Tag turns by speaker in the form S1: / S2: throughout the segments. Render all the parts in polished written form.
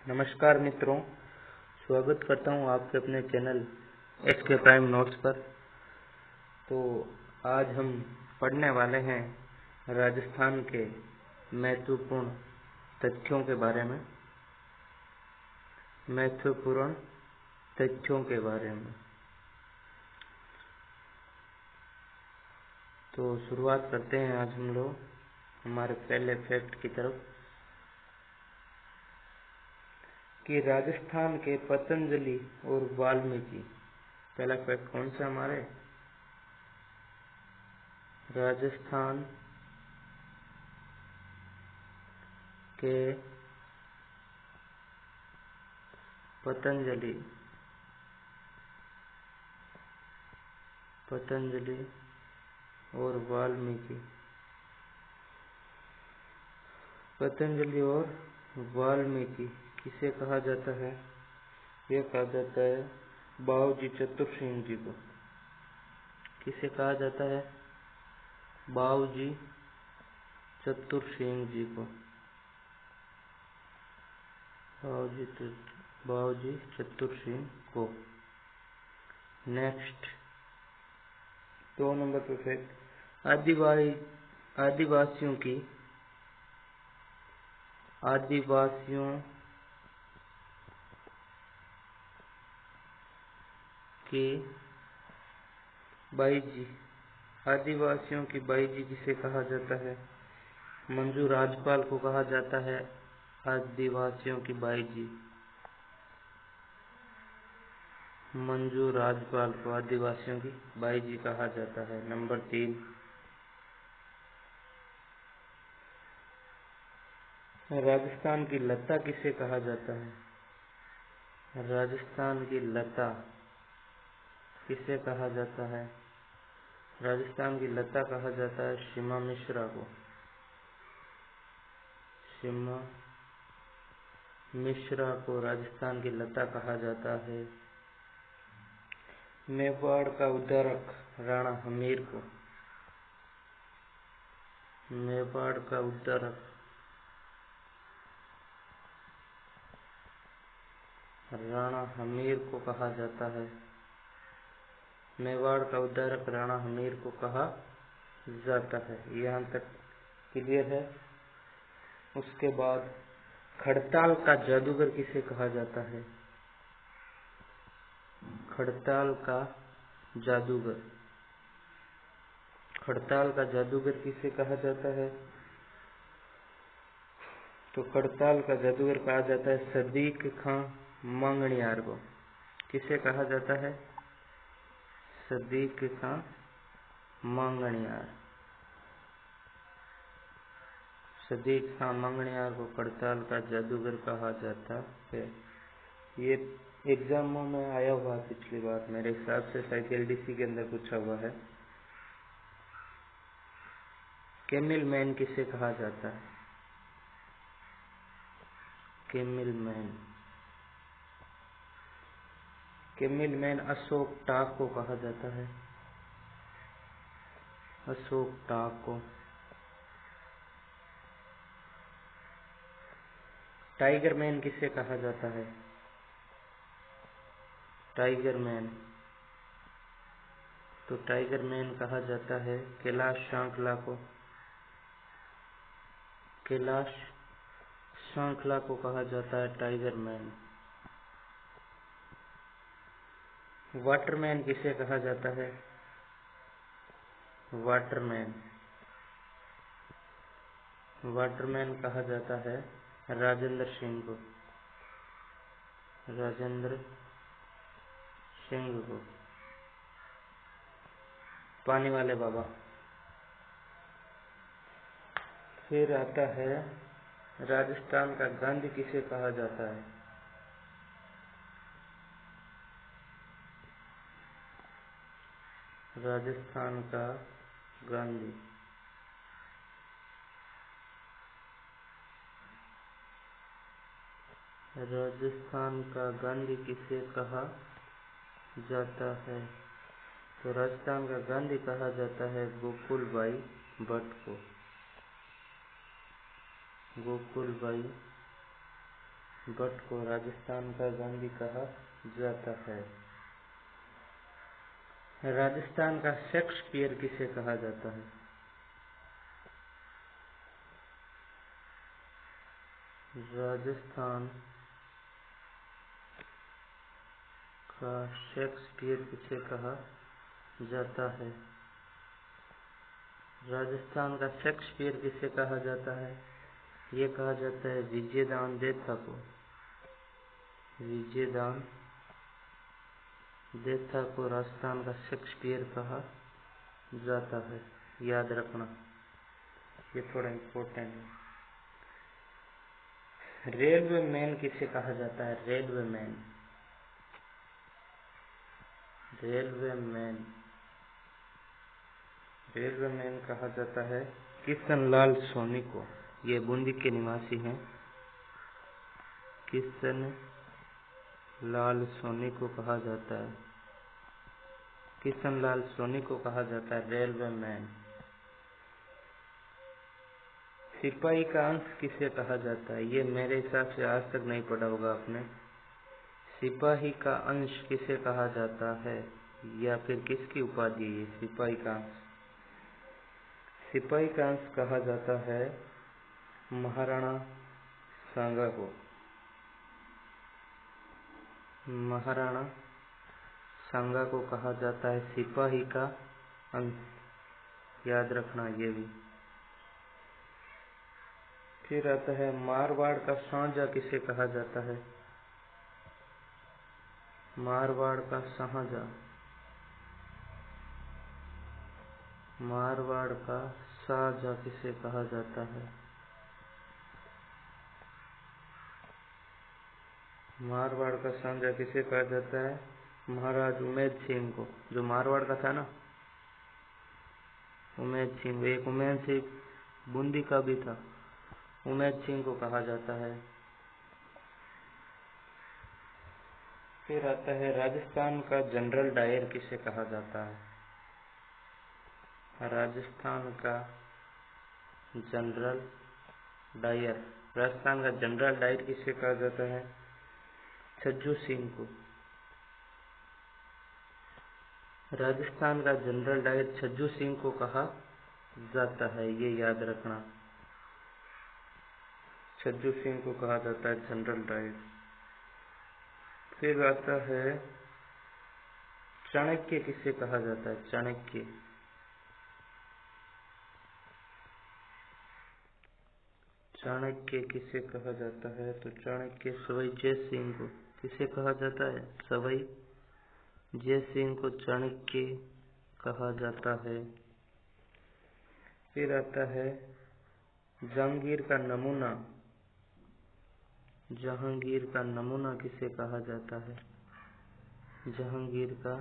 S1: नमस्कार मित्रों, स्वागत करता हूं आपके अपने चैनल एसके प्राइम नोट्स पर। तो आज हम पढ़ने वाले हैं राजस्थान के महत्वपूर्ण तथ्यों के बारे में। तो शुरुआत करते हैं आज हम लोग हमारे पहले फैक्ट की तरफ कि राजस्थान के पतंजलि और वाल्मीकि। पहला फैक्ट कौन सा हमारे राजस्थान के पतंजलि और वाल्मीकि। पतंजलि और वाल्मीकि किसे कहा जाता है? यह कहा जाता है बाबूजी चतुर सिंह जी को। किसे कहा जाता है? बाबूजी चतुर सिंह जी को। बाबूजी चतुर सिंह को। नेक्स्ट 2 नंबर पे फैक्ट आदिवासियों की बाईजी किसे कहा जाता है? मंजू राजपाल को कहा जाता है आदिवासियों की बाईजी। मंजू राजपाल को आदिवासियों की बाईजी कहा जाता है। नंबर 3 राजस्थान की लता किसे कहा जाता है? राजस्थान की लता किसे कहा जाता है? राजस्थान की लता कहा जाता है सीमा मिश्रा को। सीमा मिश्रा को राजस्थान की लता कहा जाता है। मेवाड़ का उद्धारक राणा हमीर को। मेवाड़ का उद्धारक राणा हमीर को कहा जाता है। मेवाड़ का उद्धारक राणा हमीर को कहा जाता है। यहाँ तक क्लियर है। उसके बाद खड़ताल का जादूगर किसे कहा जाता है? खड़ताल का जादूगर किसे कहा जाता है? तो खड़ताल का जादूगर कहा जाता है सदीक खां मंगनियार को। किसे कहा जाता है? सदीक खां मंगनियार। सदीक खां मंगनियार को खड़ताल का जादूगर कहा जाता है। ये एग्जामों में आया हुआ पिछली बार, मेरे हिसाब से शायद एलडीसी के अंदर पूछा हुआ है। कैमिल मैन किसे कहा जाता है? कैमिल मैन अशोक टाक को कहा जाता है। अशोक टाक को। टाइगर मैन किसे कहा जाता है? टाइगर मैन कहा जाता है कैलाश सांखला को। कैलाश सांखला को कहा जाता है टाइगर मैन। वाटरमैन किसे कहा जाता है? वाटरमैन कहा जाता है राजेंद्र सिंह को। पानी वाले बाबा। फिर आता है राजस्थान का गांधी किसे कहा जाता है? राजस्थान का गांधी किसे कहा जाता है? तो राजस्थान का गांधी कहा जाता है गोकुलभाई भट्ट को। भट्ट को राजस्थान का गांधी कहा जाता है। राजस्थान का शेक्सपियर किसे कहा जाता है? राजस्थान का शेक्सपियर किसे कहा जाता है? राजस्थान का शेक्सपियर किसे कहा जाता है? ये कहा जाता है विजयदान देथा को। विजयदान देथा को राजस्थान का शेक्सपियर कहा जाता है, याद रखना, ये थोड़ा इम्पोर्टेंट है। रेलवे मैन किसे कहा जाता है? Railway man, railway man, railway man कहा जाता है किशन लाल सोनी को। ये बूंदी के निवासी हैं। किशन लाल सोनी को कहा जाता है, किशन लाल सोनी को कहा जाता है रेलवे मैन। सिपाही का अंश किसे कहा जाता है? ये मेरे हिसाब से आज तक नहीं पढ़ा होगा आपने। सिपाही का अंश किसे कहा जाता है, या फिर किसकी उपाधि है ये सिपाही का अंश? सिपाही का अंश कहा जाता है महाराणा सांगा को। महाराणा सांगा को कहा जाता है सिपाही का अंश, याद रखना ये भी। फिर आता है मारवाड़ का शाहजहाँ किसे कहा जाता है? मारवाड़ का शाहजहाँ, मारवाड़ का शाहजहाँ किसे कहा जाता है? मारवाड़ का शाहजहाँ किसे कहा जाता है? महाराज उमेद सिंह को, जो मारवाड़ का था ना, उमेद सिंह। एक उमेद सिंह बूंदी का भी था, उमेद सिंह को कहा जाता है। फिर आता है राजस्थान का जनरल डायर किसे कहा जाता है? राजस्थान का जनरल डायर, राजस्थान का जनरल डायर किसे कहा जाता है? छज्जू सिंह को। राजस्थान का जनरल डायर छज्जू सिंह को कहा जाता है, ये याद रखना, छज्जू सिंह को कहा जाता है जनरल डायर। फिर आता है चाणक्य किसे कहा जाता है? चाणक्य, चाणक्य किसे कहा जाता है? तो चाणक्य सवाई जय सिंह को किसे कहा जाता है? सवाई जय सिंह को चाणक्य कहा जाता है। फिर आता है जहांगीर का नमूना, जहांगीर का नमूना किसे कहा जाता है? जहांगीर का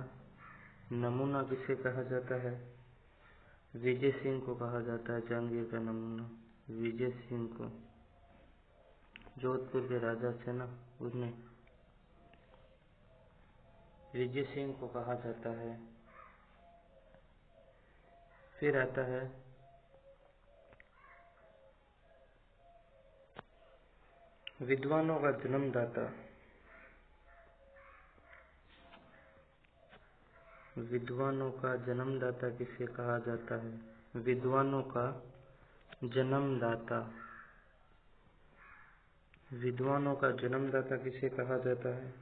S1: नमूना किसे कहा जाता है? विजय सिंह को कहा जाता है जहांगीर का नमूना, विजय सिंह को, जोधपुर के राजा थे ना, उन्हें विजय सिंह को कहा जाता है। फिर आता है विद्वानों का जन्मदाता, विद्वानों का जन्मदाता किसे कहा जाता है? विद्वानों का जन्मदाता, विद्वानों का जन्मदाता किसे कहा जाता है?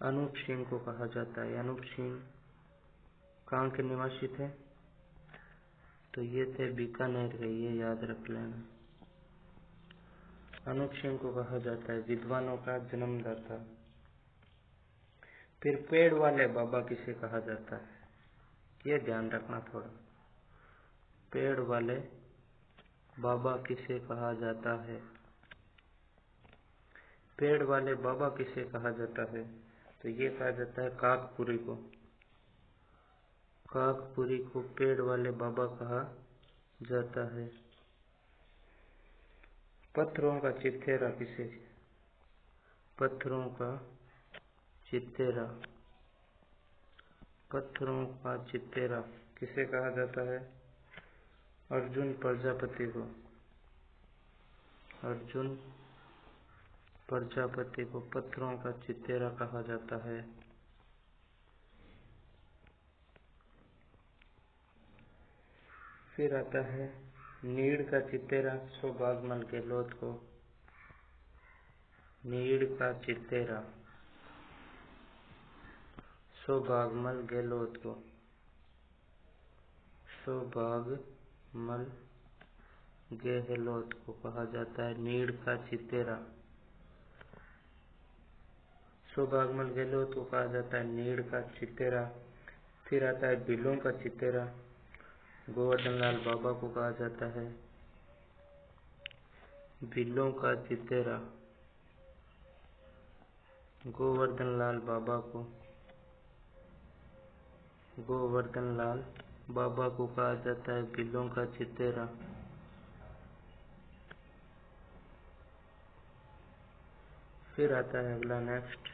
S1: अनूप सिंह को कहा जाता है। अनूप सिंह कहाँ के निवासी थे? तो ये थे बीकानेर के, ये याद रख लेना। अनूप सिंह को कहा जाता है विद्वानों का जन्मदाता। फिर पेड़ वाले बाबा किसे कहा जाता है? ये ध्यान रखना थोड़ा, पेड़ वाले बाबा किसे कहा जाता है? पेड़ वाले बाबा किसे कहा जाता है? तो ये कहा जाता है काकपुरी को, काकपुरी को पेड़ वाले बाबा कहा जाता है। पत्थरों का चित्तेरा किसे, पत्थरों का चित्तेरा, पत्थरों का चित्तेरा किसे कहा जाता है? अर्जुन प्रजापति को, अर्जुन प्रजापति को पत्थरों का चितेरा कहा जाता है। फिर आता है नीड़ का चितेरा सौभाग्यमल गहलोत को। नीड़ का चितेरा सौभाग्यमल गहलोत को। सौभाग्यमल गहलोत को कहा जाता है नीड़ का चितेरा। सौभाग्यमल गहलोत को कहा जाता है नीड़ का चितेरा। फिर आता है बिलों का चितेरा, गोवर्धन लाल बाबा को कहा जाता है। बिलों का चितेरा गोवर्धन लाल बाबा को। गोवर्धन लाल बाबा को कहा जाता है बिलों का चितेरा। फिर आता है अगला नेक्स्ट,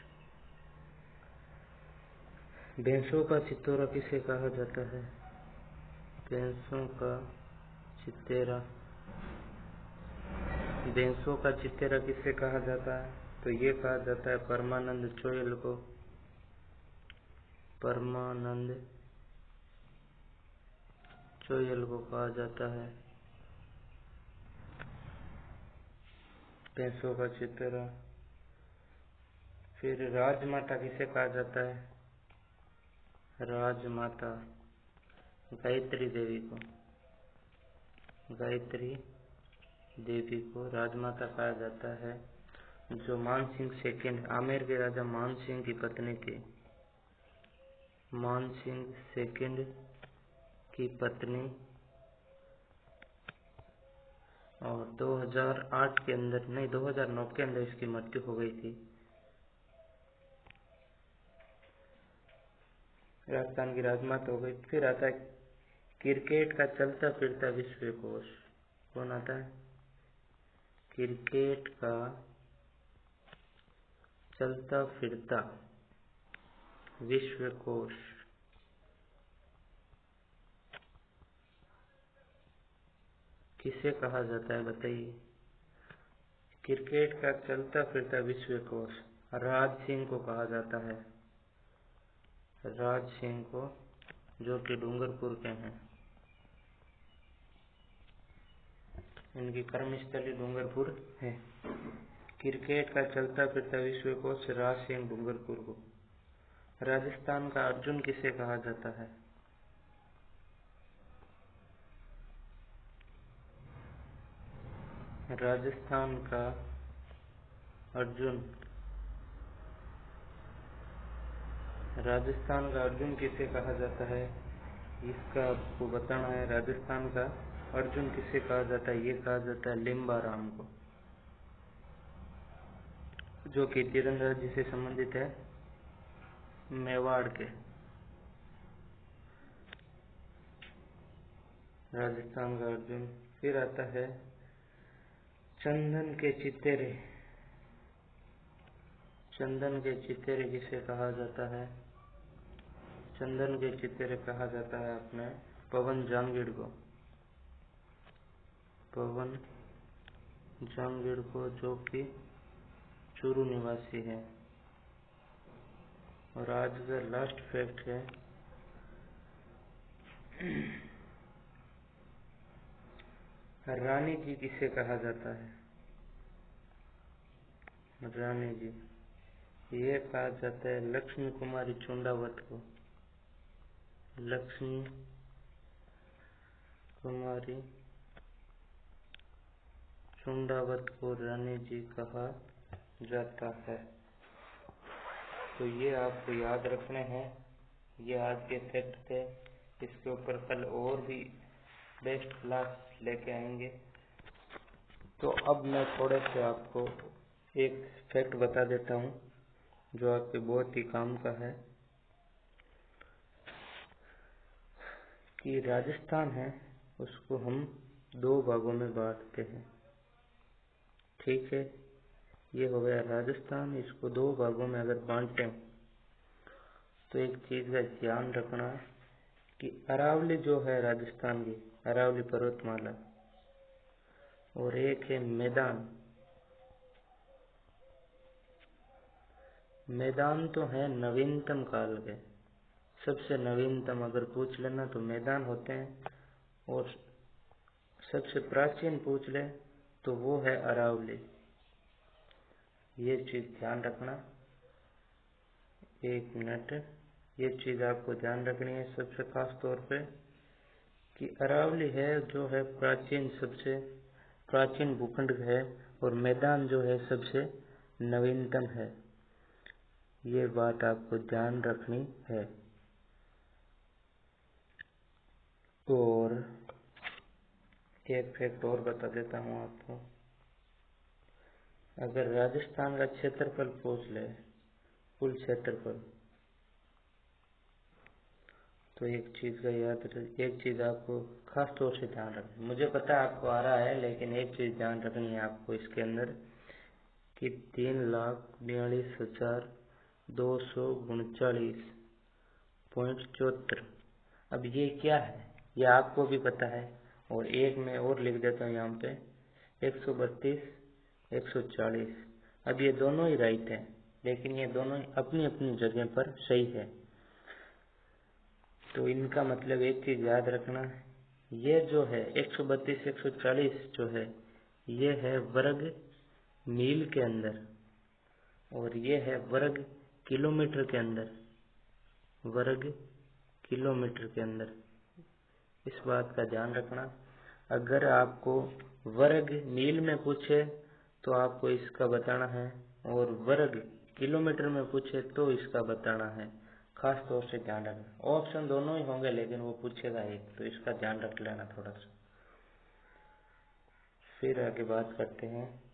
S1: भैंसों का चितौरा किसे कहा जाता है? भैंसों का चितेरा। भैंसों का चितेरा किसे कहा जाता है? तो ये कहा जाता है परमानंद चोयल को। परमानंद चोयल को कहा जाता है भैंसों का चितेरा। फिर राजमाता किसे कहा जाता है? राजमाता गायत्री देवी को। गायत्री देवी को राजमाता कहा जाता है, जो मानसिंह सेकंड आमेर के राजा मानसिंह की पत्नी थी। मानसिंह सेकंड की पत्नी, और 2008 के अंदर नहीं 2009 के अंदर इसकी मृत्यु हो गई थी। राजस्थान की राजमाता हो गई। फिर आता है क्रिकेट का चलता फिरता विश्वकोश। कौन आता है? क्रिकेट का चलता फिरता विश्वकोश किसे कहा जाता है बताइए? क्रिकेट का चलता फिरता विश्वकोश राज सिंह को कहा जाता है। राज सिंह को, जो कि डूंगरपुर के हैं। इनकी कर्मस्थली डूंगरपुर है। क्रिकेट का चलता फिरता विश्वकोश राज सिंह डूंगरपुर को। राजस्थान का अर्जुन किसे कहा जाता है? राजस्थान का अर्जुन। राजस्थान का अर्जुन किसे कहा जाता है? इसका आपको बताना है। राजस्थान का अर्जुन किसे कहा जाता है? ये कहा जाता है लिम्बाराम को, जो कि तीरंदाजी से संबंधित है, मेवाड़ के। राजस्थान का अर्जुन। फिर आता है चंदन के चितेरे। चंदन के चितेरे किसे कहा जाता है? चंदन के चितेरे कहा जाता है अपने पवन जांगीड़ को। पवन जांगीड़ को, जो कि चूरू निवासी है। और आज का लास्ट फैक्ट है, रानी जी किसे कहा जाता है? रानी जी, ये कहा जाता है लक्ष्मी कुमारी चुंडावत को। लक्ष्मी कुमारी चुंडावत को रानी जी कहा जाता है। तो ये आपको याद रखने हैं। ये आज के फैक्ट थे। इसके ऊपर कल और भी बेस्ट क्लास लेके आएंगे। तो अब मैं थोड़े से आपको एक फैक्ट बता देता हूँ, जो आपके बहुत ही काम का है। कि राजस्थान है, उसको हम 2 भागों में बांटते हैं। ठीक है, ये हो गया राजस्थान। इसको 2 भागों में अगर बांटें तो एक चीज का ध्यान रखना कि अरावली जो है राजस्थान की, अरावली पर्वतमाला, और एक है मैदान। मैदान तो है नवीनतम काल के, सबसे नवीनतम अगर पूछ लेना तो मैदान होते हैं, और सबसे प्राचीन पूछ ले तो वो है अरावली। ये चीज ध्यान रखना, 1 मिनट, ये चीज आपको ध्यान रखनी है सबसे खास तौर पे कि अरावली है जो है प्राचीन, सबसे प्राचीन भूखंड है, और मैदान जो है सबसे नवीनतम है। ये बात आपको ध्यान रखनी है। और एक फैक्ट और बता देता हूँ आपको, अगर राजस्थान का क्षेत्रफल पूछ ले, कुल क्षेत्रफल, तो एक चीज आपको खास तौर से ध्यान रखनी, मुझे पता है आपको आ रहा है, लेकिन एक चीज ध्यान रखनी है आपको इसके अंदर कि 3,42,239.74। अब ये क्या है, ये आपको भी पता है, और एक मैं और लिख देता हूँ यहाँ पे 132, 140। अब ये दोनों ही राइट है, लेकिन ये दोनों अपनी अपनी जगह पर सही है। तो इनका मतलब एक चीज याद रखना, ये जो है 132, 140 जो है, ये है वर्ग मील के अंदर, और ये है वर्ग किलोमीटर के अंदर, वर्ग किलोमीटर के अंदर। इस बात का ध्यान रखना। अगर आपको वर्ग मील में पूछे तो आपको इसका बताना है, और वर्ग किलोमीटर में पूछे तो इसका बताना है। खास तौर से ध्यान रखना, ऑप्शन दोनों ही होंगे लेकिन वो पूछेगा एक, तो इसका ध्यान रख लेना थोड़ा सा। फिर आगे बात करते हैं।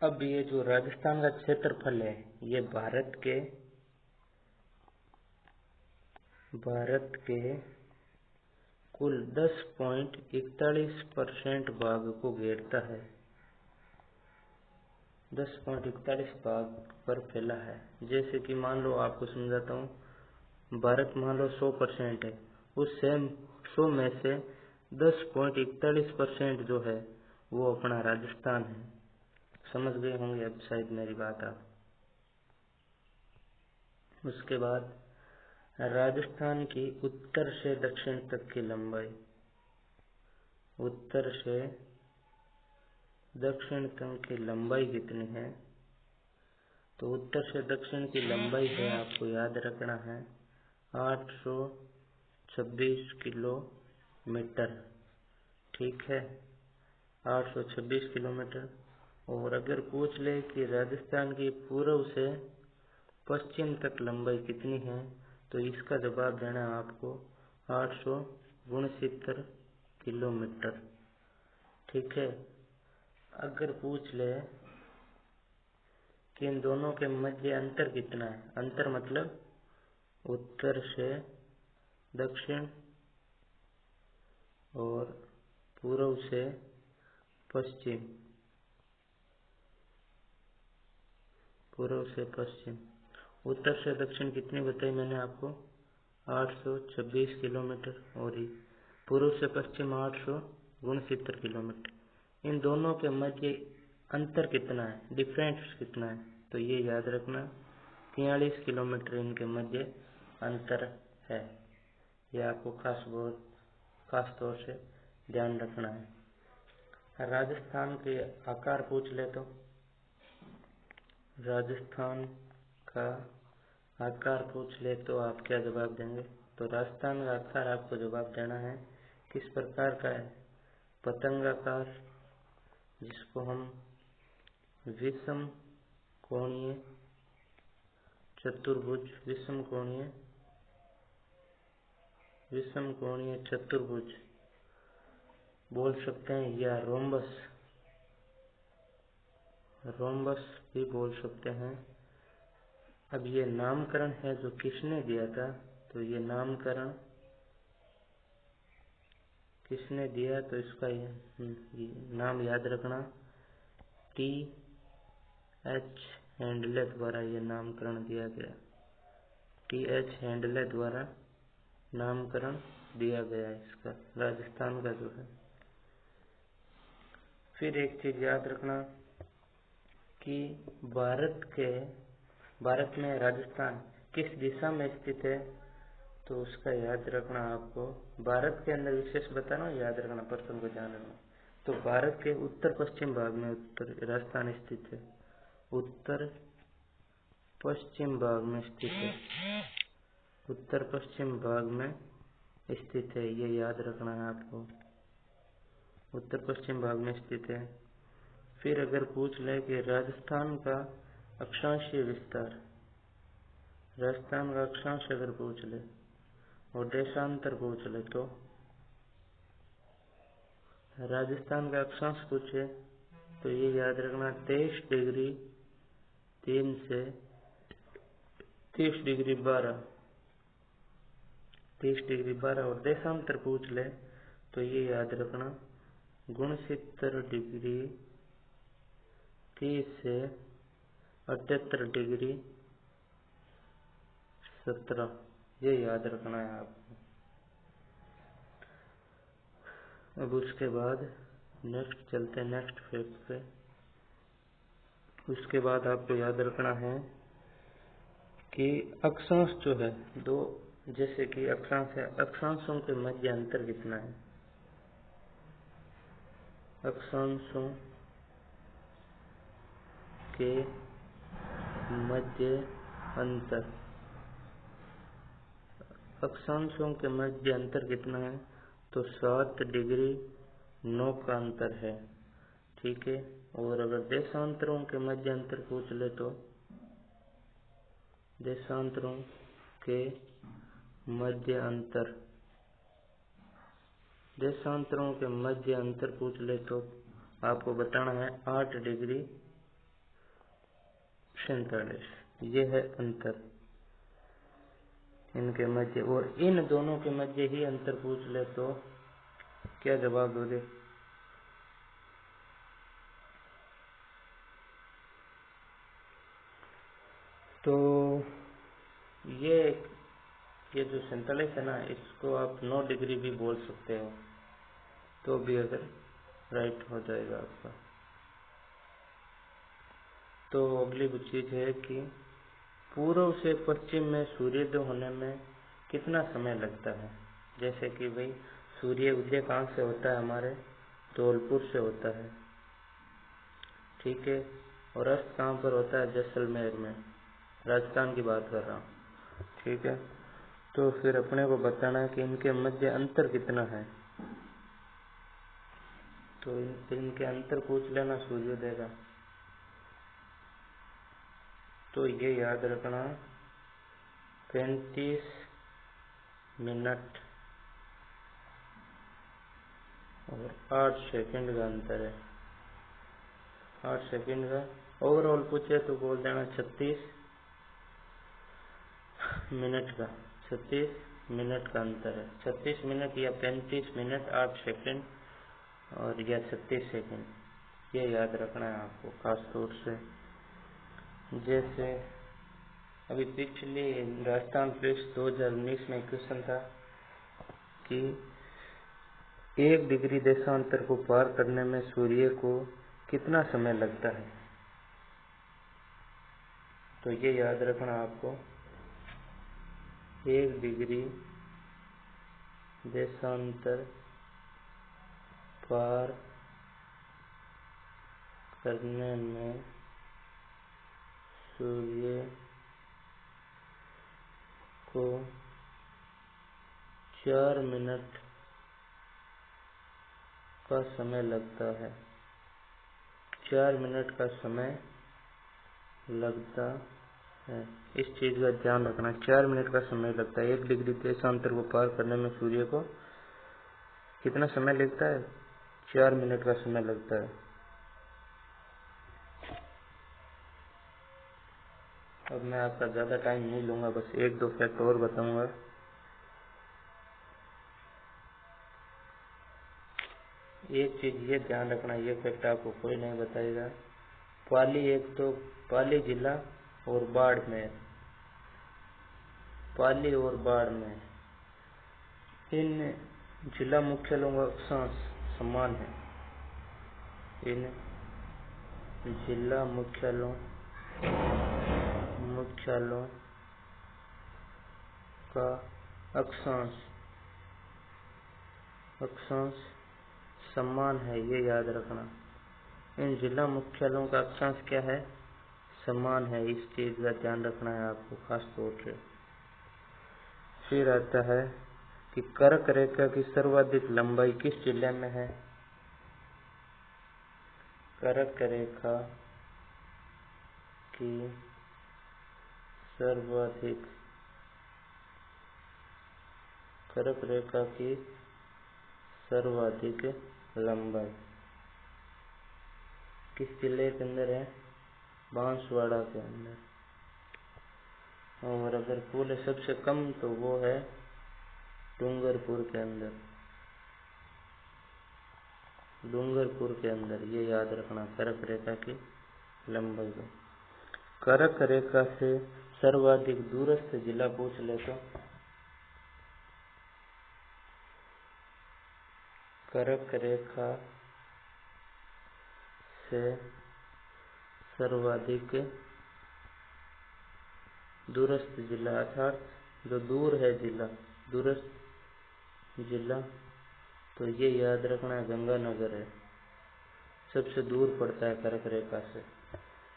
S1: अब ये जो राजस्थान का क्षेत्रफल है, ये भारत के कुल 10.41% भाग को घेरता है, 10.41 भाग पर फैला है। जैसे कि मान लो, आपको समझाता हूँ, भारत मान लो 100% है, उस 100 में से 10.41% जो है वो अपना राजस्थान है। समझ गए होंगे अब शायद मेरी बात आप। उसके बाद राजस्थान की उत्तर से दक्षिण तक की लंबाई, उत्तर से दक्षिण तक की लंबाई कितनी है, तो उत्तर से दक्षिण की लंबाई है, आपको याद रखना है 826 किलोमीटर। ठीक है, 826 किलोमीटर। और अगर पूछ ले कि राजस्थान की पूर्व से पश्चिम तक लंबाई कितनी है, तो इसका जवाब देना आपको 869 किलोमीटर। ठीक है। अगर पूछ ले कि इन दोनों के मध्य अंतर कितना है, अंतर मतलब उत्तर से दक्षिण और पूर्व से पश्चिम, पूर्व से पश्चिम, उत्तर से दक्षिण कितनी बताई मैंने आपको, 826 किलोमीटर, और पूर्व से पश्चिम 869 किलोमीटर। इन दोनों के मध्य अंतर कितना है, डिफरेंस कितना है, तो ये याद रखना 43 किलोमीटर इनके मध्य अंतर है। ये आपको खास तौर से ध्यान रखना है। राजस्थान के आकार पूछ ले तो, राजस्थान का आकार पूछ ले तो आप क्या जवाब देंगे, तो राजस्थान का आकार आपको जवाब देना है किस प्रकार का है, पतंगाकार, जिसको हम विषम कोणीय चतुर्भुज, विषम कोणीय चतुर्भुज बोल सकते हैं, या रोम्बस भी बोल सकते हैं। अब ये नामकरण है जो किसने दिया था, तो ये नामकरण किसने दिया, तो इसका ये नाम याद रखना, T.H. हैंडले द्वारा ये नामकरण दिया गया, T.H. हैंडले द्वारा नामकरण दिया गया इसका, राजस्थान का जो है। फिर एक चीज याद रखना कि भारत में राजस्थान किस दिशा में स्थित है, तो उसका याद रखना आपको। भारत के अंदर विशेष बता रहा हूँ, याद रखना, प्रश्न को ध्यान रखना। तो भारत के उत्तर पश्चिम भाग में राजस्थान स्थित है, उत्तर पश्चिम भाग में स्थित है, उत्तर पश्चिम भाग में स्थित है, ये याद रखना है आपको, उत्तर पश्चिम भाग में स्थित है। फिर अगर पूछ ले कि राजस्थान का अक्षांशीय विस्तार, राजस्थान का अक्षांश अगर पूछ ले और देशांतर पूछ ले, तो राजस्थान का अक्षांश पूछे तो ये याद रखना 23 डिग्री 3 से 30 डिग्री 12, 30 डिग्री 12। और देशांतर पूछ ले तो ये याद रखना 69 डिग्री 30 से 78 डिग्री 17, ये याद रखना है आपको। अब उसके बाद नेक्स्ट चलते हैं, नेक्स्ट फैक्ट पे। उसके बाद आपको याद रखना है कि अक्षांश जो है दो, जैसे कि अक्षांश है, अक्षांशों के मध्य अंतर कितना है, अक्षांशों के मध्य अंतर, अक्षांशों के मध्य अंतर कितना है, तो 7 डिग्री 9 का अंतर है, ठीक है। और अगर देशांतरों के मध्य अंतर पूछ ले तो देशांतरों के मध्य अंतर, देशांतरों के मध्य अंतर पूछ ले तो आपको बताना है 8 डिग्री 47, ये है अंतर इनके मध्य। और इन दोनों के मध्य ही अंतर पूछ ले तो क्या जवाब दोगे, तो ये जो 47 है ना, इसको आप 9 डिग्री भी बोल सकते हो, तो भी अगर राइट हो जाएगा आपका। तो अगली चीज है कि पूर्व से पश्चिम में सूर्योदय होने में कितना समय लगता है। जैसे कि भाई सूर्य उदय कहाँ से होता है, हमारे धौलपुर से होता है, ठीक है। और अस्त कहाँ पर होता है, जैसलमेर में, राजस्थान की बात कर रहा हूँ, ठीक है। तो फिर अपने को बताना है कि इनके मध्य अंतर कितना है, तो इनके अंतर पूछ लेना सूर्योदय का, तो ये याद रखना 35 मिनट और 8 सेकंड का अंतर है, 8 सेकंड का। ओवरऑल पूछे तो बोल देना 36 मिनट का, 36 मिनट का अंतर है, 36 मिनट या 35 मिनट 8 सेकंड और या 36 सेकंड, ये याद रखना है आपको खास तौर से। जैसे अभी पिछले राजस्थान पुलिस 2019 में क्वेश्चन था कि 1 डिग्री देशांतर को पार करने में सूर्य को कितना समय लगता है, तो ये याद रखना आपको 1 डिग्री देशांतर पार करने में सूर्य को 4 मिनट का समय लगता है, 4 मिनट का समय लगता है, इस चीज का ध्यान रखना, 4 मिनट का समय लगता है। 1 डिग्री देशांतर को पार करने में सूर्य को कितना समय लगता है, 4 मिनट का समय लगता है। अब मैं आपका ज़्यादा टाइम नहीं लूँगा, बस 1-2 फैक्ट और बताऊँगा। एक चीज़ ये ध्यान रखना, ये फैक्ट आपको कोई नहीं बताएगा। पाली, एक तो पाली जिला और बाड़मेर, पाली और बाड़मेर, इन जिला मुख्यालयों का अक्षांश समान है, इन जिला मुख्यालयों का अक्षांश समान है, ये याद रखना। इन जिला मुख्यालयों का अक्षांश क्या है? समान है। इस चीज का ध्यान रखना है आपको खास तौर से। फिर आता है कि कर्क रेखा की सर्वाधिक लंबाई किस जिले में है? कर्क रेखा की सर्वाधिक लंबाई किस जिले के अंदर है? बांसवाड़ा के अंदर। और अगर पूरे सबसे कम तो वो है डूंगरपुर के अंदर। ये याद रखना कर्क रेखा की लंबाई को। कर्क रेखा से सर्वाधिक दूरस्थ जिला पूछ ले तो कर्क रेखा से सर्वाधिक दूरस्थ जिला, अर्थात जो दूर है दूरस्थ जिला, तो ये याद रखना गंगानगर है। सबसे दूर पड़ता है कर्क रेखा से।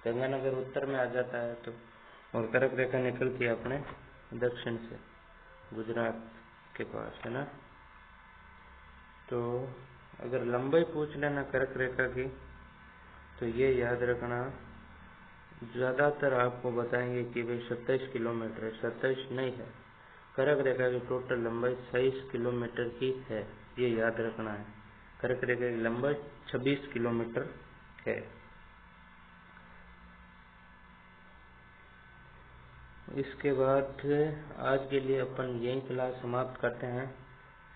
S1: गंगानगर उत्तर में आ जाता है तो, और कर्क रेखा निकलती है अपने दक्षिण से, गुजरात के पास, है ना। तो अगर लंबाई पूछ लेना कर्क रेखा की तो ये याद रखना, ज्यादातर आपको बताएंगे कि भाई 27 किलोमीटर है। 27 नहीं है, कर्क रेखा की टोटल लंबाई 26 किलोमीटर की है, ये याद रखना है। कर्क रेखा की लंबाई 26 किलोमीटर है। इसके बाद आज के लिए अपन यही क्लास समाप्त करते हैं।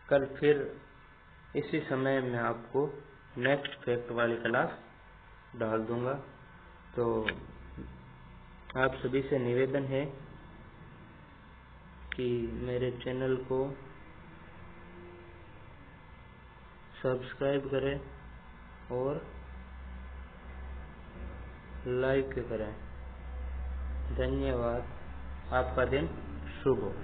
S1: कल फिर इसी समय में आपको नेक्स्ट फैक्ट वाली क्लास डाल दूंगा। तो आप सभी से निवेदन है कि मेरे चैनल को सब्सक्राइब करें और लाइक करें। धन्यवाद। आपका दिन शुभ हो।